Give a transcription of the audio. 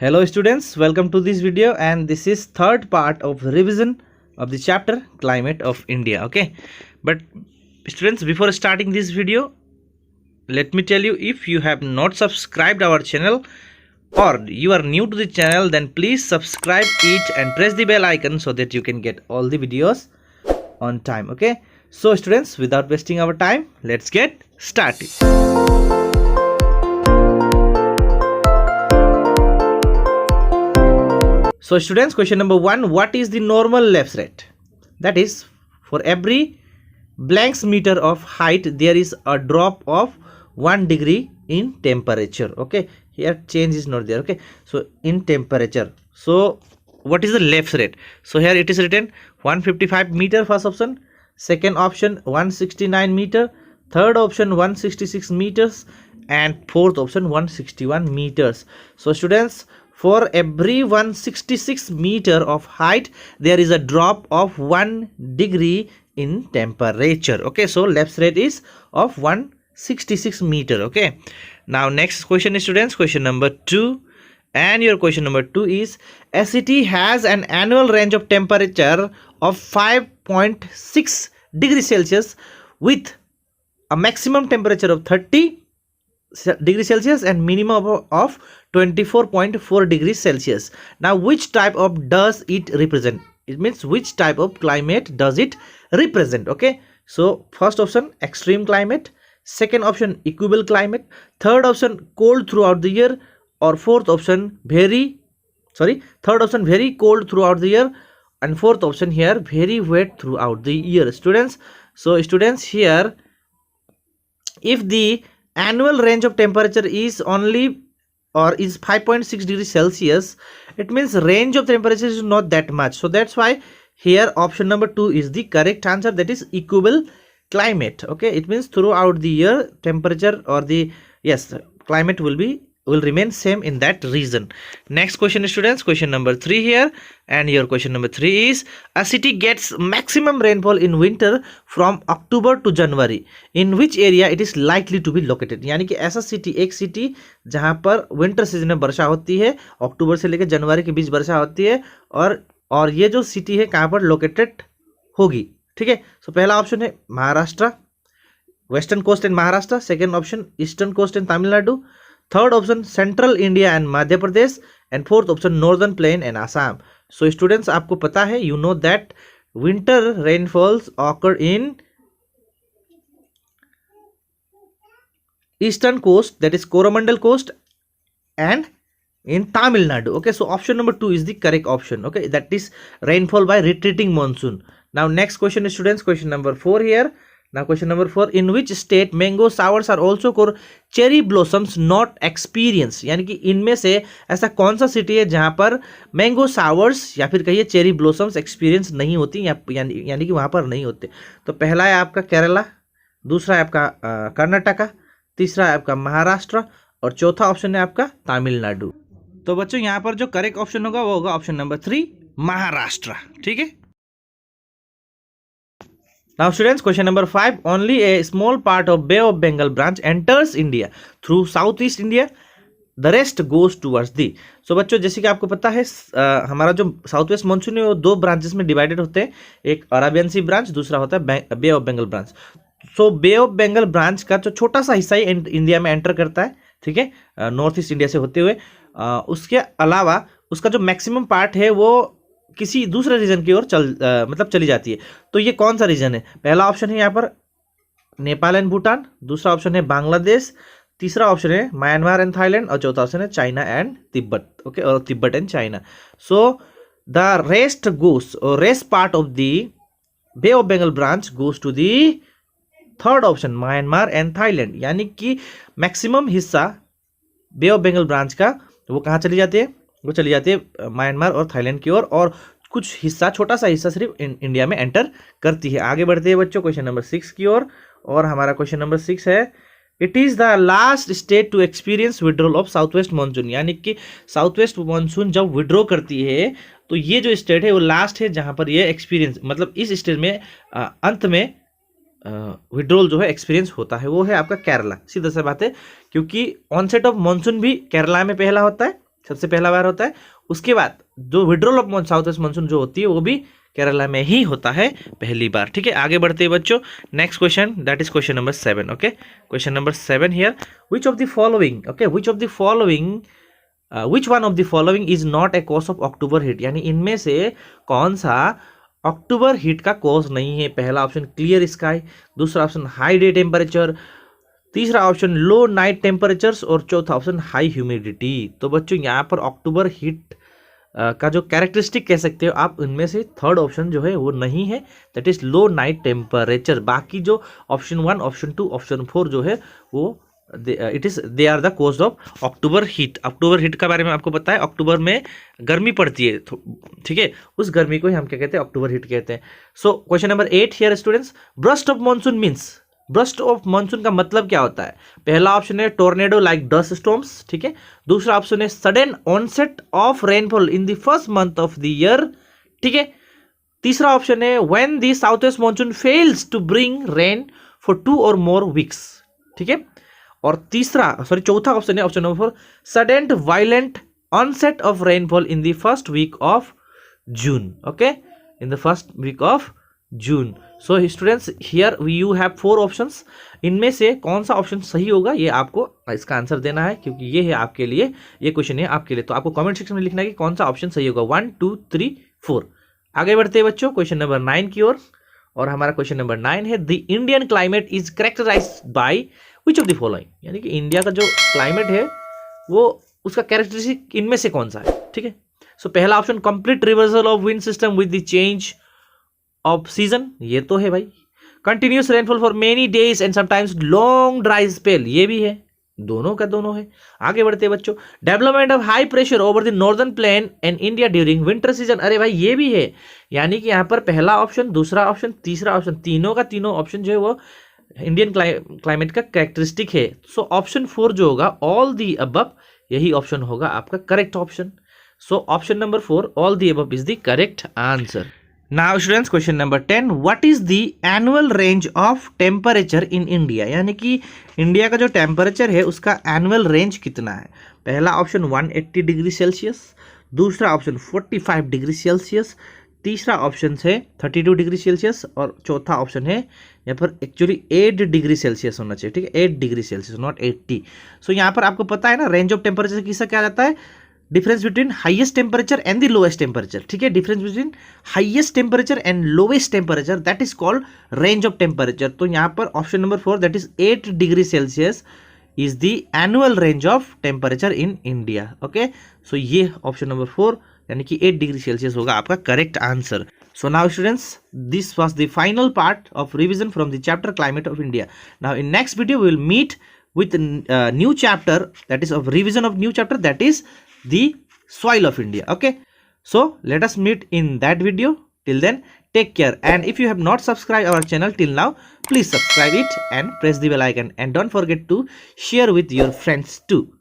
Hello students, welcome to this video, and this is third part of revision of the chapter Climate of India. Okay, but students, before starting this video, let me tell you, if you have not subscribed our channel or you are new to the channel, then please subscribe it and press the bell icon so that you can get all the videos on time. Okay, so students, without wasting our time, let's get started. So students, question number 1, what is the normal lapse rate? That is, for every blanks meter of height, there is a drop of 1 degree in temperature. Okay, here change is not there. Okay, so in temperature. So what is the lapse rate? So here it is written 155 meter, first option. Second option 169 meter. Third option 166 meters. And fourth option 161 meters. So students, for every 166 meter of height, there is a drop of 1 degree in temperature. Okay, so lapse rate is of 166 meter. Okay, now next question, students, question number 2. And your question number 2 is, a city has an annual range of temperature of 5.6 degrees Celsius with a maximum temperature of 30 degrees Celsius and minimum of 24.4 degrees Celsius. Now, which type of does it represent? It means which type of climate does it represent? Okay, so first option extreme climate, second option equable climate, third option cold throughout the year, or third option very cold throughout the year, and fourth option here very wet throughout the year. Students, so students, here if the annual range of temperature is only or is 5.6 degrees Celsius, it means range of temperature is not that much. So that's why here option number 2 is the correct answer, that is equable climate. Okay, it means throughout the year temperature or the climate will remain same in that region. Next question, students, question number 3 here, and your question number 3 is, a city gets maximum rainfall in winter from October to January. In which area it is likely to be located? यानी कि ऐसा city, एक city जहां पर winter season में वर्षा होती है, अक्टूबर से लेकर जनवरी के बीच वर्षा होती है, और ये जो सिटी है कहां पर लोकेटेड होगी? ठीक है, सो पहला ऑप्शन है Maharashtra, western coast and Maharashtra, second option eastern coast and Tamil Nadu, third option central India and Madhya Pradesh, and fourth option northern plain and Assam. So students, आपको पता है, you know that winter rainfalls occur in eastern coast, that is Coromandel coast, and in Tamil Nadu. Okay, so option number 2 is the correct option. Okay, that is rainfall by retreating monsoon. Now next question, students, question number 4 here. Now question number 4, in which state mango showers are also called cherry blossoms not experience? यानी कि इनमें से ऐसा कौन सा city है जहां पर मैंगो शावर्स या फिर कहिए चेरी ब्लॉसम्स एक्सपीरियंस नहीं होती, यानी कि वहां पर नहीं होते? तो पहला है आपका केरला, दूसरा है आपका कर्नाटका, तीसरा है आपका महाराष्ट्र, और चौथा ऑप्शन है आपका तमिलनाडु. तो बच्चों, यहाँ पर जो करेक्ट ऑप्शन होगा वो होगा ऑप्शन नंबर 3 महाराष्ट्र. ठीक है. Now students, question number 5, only a small part of Bay of Bengal branch enters India through Southeast India, the rest goes towards the. So बच्चों, जैसे कि आपको पता है, हमारा जो साउथ वेस्ट मानसून है वो 2 ब्रांचेस में डिवाइडेड होते हैं, एक अराबियन सी ब्रांच, दूसरा होता है bay of Bengal branch. So bay of Bengal branch का जो छोटा सा हिस्सा ही इंडिया में एंटर करता है, ठीक है, नॉर्थ ईस्ट इंडिया से होते हुए. उसके अलावा उसका जो मैक्सिमम पार्ट है वो किसी दूसरे रीजन की ओर चली जाती है. तो ये कौन सा रीजन है? पहला ऑप्शन है यहाँ पर नेपाल एंड भूटान, दूसरा ऑप्शन है बांग्लादेश, तीसरा ऑप्शन है म्यांमार एंड थाईलैंड, और चौथा ऑप्शन है चाइना एंड तिब्बत. ओके, और Tibet and China. So the rest part of the bay of Bengal branch goes to the third option Myanmar and Thailand. यानी कि मैक्सिमम हिस्सा बे ऑफ बंगाल ब्रांच का वो कहाँ चली जाती है? वो चली जाती है म्यांमार और थाईलैंड की ओर, और कुछ हिस्सा, छोटा सा हिस्सा सिर्फ इंडिया में एंटर करती है. आगे बढ़ते हैं बच्चों क्वेश्चन नंबर 6 की ओर, और हमारा क्वेश्चन नंबर 6 है, it is the last state to experience withdrawal of south west monsoon. यानी कि साउथ वेस्ट मानसून जब विड्रॉ करती है तो ये जो स्टेट है वो लास्ट है जहां पर ये एक्सपीरियंस, मतलब इस स्टेट में अंत में विड्रॉल जो है एक्सपीरियंस होता है, वो है आपका केरला. सीधा सा बात है, क्योंकि ऑनसेट ऑफ मानसून भी केरला में पहला होता है, सबसे पहला बार होता है। उसके बाद जो withdrawal of south west monsoon जो होती है वो भी केरला में ही होता है पहली बार। ठीक है, आगे बढ़ते हैं बच्चों। Next question, that is question number 7। Okay, question number 7 here, which of the following, okay, which of the following, which one of the following is not a cause of October heat, यानी इनमें से कौन सा अक्टूबर heat का cause नहीं है। पहला option clear sky, दूसरा ऑप्शन हाई डे टेम्परेचर, तीसरा ऑप्शन लो नाइट टेम्परेचर्स और चौथा ऑप्शन हाई ह्यूमिडिटी। तो बच्चों यहाँ पर अक्टूबर हीट का जो कैरेक्टरिस्टिक कह सकते हो आप, इनमें से थर्ड ऑप्शन जो है वो नहीं है, that is low night temperature. बाकी जो ऑप्शन 1, ऑप्शन 2, ऑप्शन 4 जो है वो they are the cause of October heat. October heat के बारे में आपको पता है, अक्टूबर में गर्मी पड़ती है, ठीक है, उस गर्मी को ही हम क्या कहते हैं, अक्टूबर हीट कहते हैं। So question number 8 here students, burst of monsoon means, burst of monsoon का मतलब क्या होता है। पहला ऑप्शन है टोर्नेडो लाइक डस्ट स्टॉर्म्स, ठीक है, दूसरा ऑप्शन है sudden onset of rainfall in the first month of the year, ठीक है, तीसरा ऑप्शन है when the south west monsoon fails to bring rain for 2 or more weeks, ठीक है, और चौथा ऑप्शन है option number 4, sudden violent onset of rainfall in the first week of June, okay, in the first week of June. So students here you have 4 options, इनमें से कौन सा option सही होगा ये आपको इसका आंसर देना है, क्योंकि ये है आपके लिए, ये क्वेश्चन है आपके लिए। तो आपको कमेंट सेक्शन में लिखना है कि कौन सा ऑप्शन सही होगा, 1 2 3 4। आगे बढ़ते हैं बच्चों क्वेश्चन नंबर 9 की ओर, और हमारा क्वेश्चन नंबर 9 है, the Indian climate is characterized by which of the following, यानी कि इंडिया का जो क्लाइमेट है वो उसका कैरेक्टरिस्टिक इनमें से कौन सा है, ठीक है। सो पहला option complete reversal of wind system with the change off season, ये तो है भाई। Continuous rainfall for many days and sometimes long dry spell, ये भी है, दोनों का दोनों है। आगे बढ़ते हैं बच्चों, development of high pressure over the northern plain and India during winter season, अरे भाई ये भी है, यानी कि यहाँ पर पहला ऑप्शन, दूसरा ऑप्शन, तीसरा ऑप्शन, तीनों का तीनों ऑप्शन जो है वो इंडियन क्लाइमेट का कैरेक्टरिस्टिक है। सो ऑप्शन 4 जो होगा, ऑल दी अबव, यही ऑप्शन होगा आपका correct option. So option number 4, all the above is the correct answer. Now students question number 10, what is the annual range of temperature in India, यानी कि India का जो temperature है उसका annual range कितना है। पहला ऑप्शन 180 डिग्री सेल्सियस, दूसरा ऑप्शन 45 डिग्री सेल्सियस, तीसरा ऑप्शन है 32 डिग्री सेल्सियस और चौथा ऑप्शन है यहाँ पर एक्चुअली 8 डिग्री सेल्सियस होना चाहिए, ठीक है, 8 डिग्री सेल्सियस नॉट 80। सो यहाँ पर आपको पता है ना रेंज ऑफ टेम्परेचर किसका क्या जाता है, difference between highest temperature and the lowest temperature, ठीक है, difference between highest temperature and lowest temperature, that is called range of temperature. तो यहाँ पर option number 4 that is 8 degree Celsius is the annual range of temperature in India, okay. So ये option number 4 यानी कि 8 degree Celsius होगा आपका correct answer. So now students, this was the final part of revision from the chapter Climate of India. Now in next video we will meet with a new chapter, that is of revision of new chapter, that is the soil of India, okay. So let us meet in that video. Till then, take care, and if you have not subscribed our channel till now, please subscribe it and press the bell icon, and don't forget to share with your friends too.